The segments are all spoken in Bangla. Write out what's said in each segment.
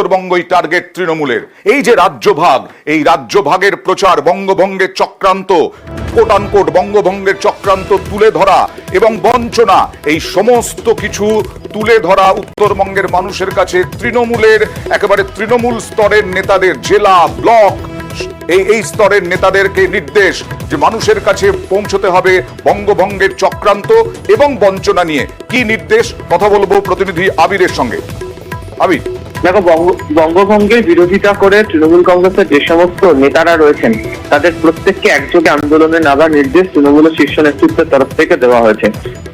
উত্তরবঙ্গই টার্গেট তৃণমূলের। এই যে রাজ্যভাগ, এই রাজ্যভাগের প্রচার, বঙ্গভঙ্গের চক্রান্ত, কোট আনকোট বঙ্গভঙ্গের চক্রান্ত তুলে ধরা এবং বঞ্চনা, এই সমস্ত কিছু তুলে ধরা উত্তরবঙ্গের মানুষের কাছে তৃণমূলের একেবারে তৃণমূল স্তরের নেতাদের, জেলা ব্লক এই স্তরের নেতাদেরকে নির্দেশ যে মানুষের কাছে পৌঁছতে হবে বঙ্গভঙ্গের চক্রান্ত এবং বঞ্চনা নিয়ে। কি নির্দেশ, কথা বলবো প্রতিনিধি আবিরের সঙ্গে। আবির, দেখো, বঙ্গভঙ্গের বিরোধিতা করে তৃণমূল কংগ্রেসের যে সমস্ত নেতারা রয়েছেন তাদের প্রত্যেককে একযোগে আন্দোলনে নামার নির্দেশ তৃণমূলের শীর্ষ নেতৃত্বের তরফ থেকে দেওয়া হয়েছে।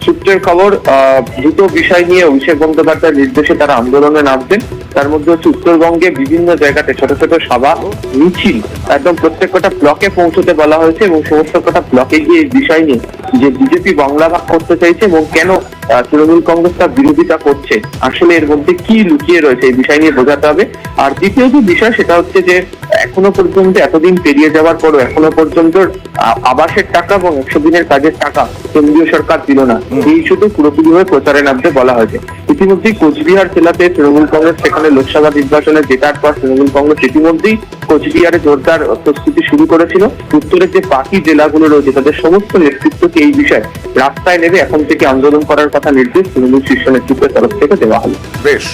সূত্রের খবর, দুটো বিষয় নিয়ে অভিষেক বন্দ্যোপাধ্যায়ের নির্দেশে তারা আন্দোলনে নামছেন। তার মধ্যে হচ্ছে উত্তরবঙ্গে বিভিন্ন জায়গাতে ছোট ছোট সভা, মিছিল, একদম প্রত্যেকটা ব্লকে পৌঁছতে বলা হয়েছে এবং সমস্ত কটা ব্লকে গিয়ে এই বিষয় নিয়ে যে বিজেপি বাংলা ভাগ করতে চাইছে এবং কেন তৃণমূল কংগ্রেস তার বিরোধিতা করছে, আসলে এর মধ্যে কি লুকিয়ে রয়েছে এই বিষয় নিয়ে বোঝাতে হবে। আর দ্বিতীয় যে বিষয় সেটা হচ্ছে যে এখনো পর্যন্ত এতদিন পেরিয়ে যাওয়ার পরও এখনো পর্যন্ত আবাসের টাকা এবং 100 দিনের কাজের টাকা কেন্দ্রীয় সরকার দিল না, এই শুধু পুরোপুরি হয়ে প্রচারে নামতে বলা হয়েছে। ইতিমধ্যেই কোচবিহার জেলাতে তৃণমূল কংগ্রেস সেখানে লোকসভা নির্বাচনে জেতার পর তৃণমূল কংগ্রেস ইতিমধ্যেই কোচবিহারে জোরদার প্রস্তুতি শুরু করেছিল। উত্তরের যে বাকি জেলাগুলো রয়েছে তাদের সমস্ত নেতৃত্বকে এই বিষয়ে রাস্তায় নেমে এখন থেকে আন্দোলন করার কথা নির্দেশ তৃণমূল শীর্ষ নেতৃত্বের তরফ থেকে দেওয়া হলো। বেশ।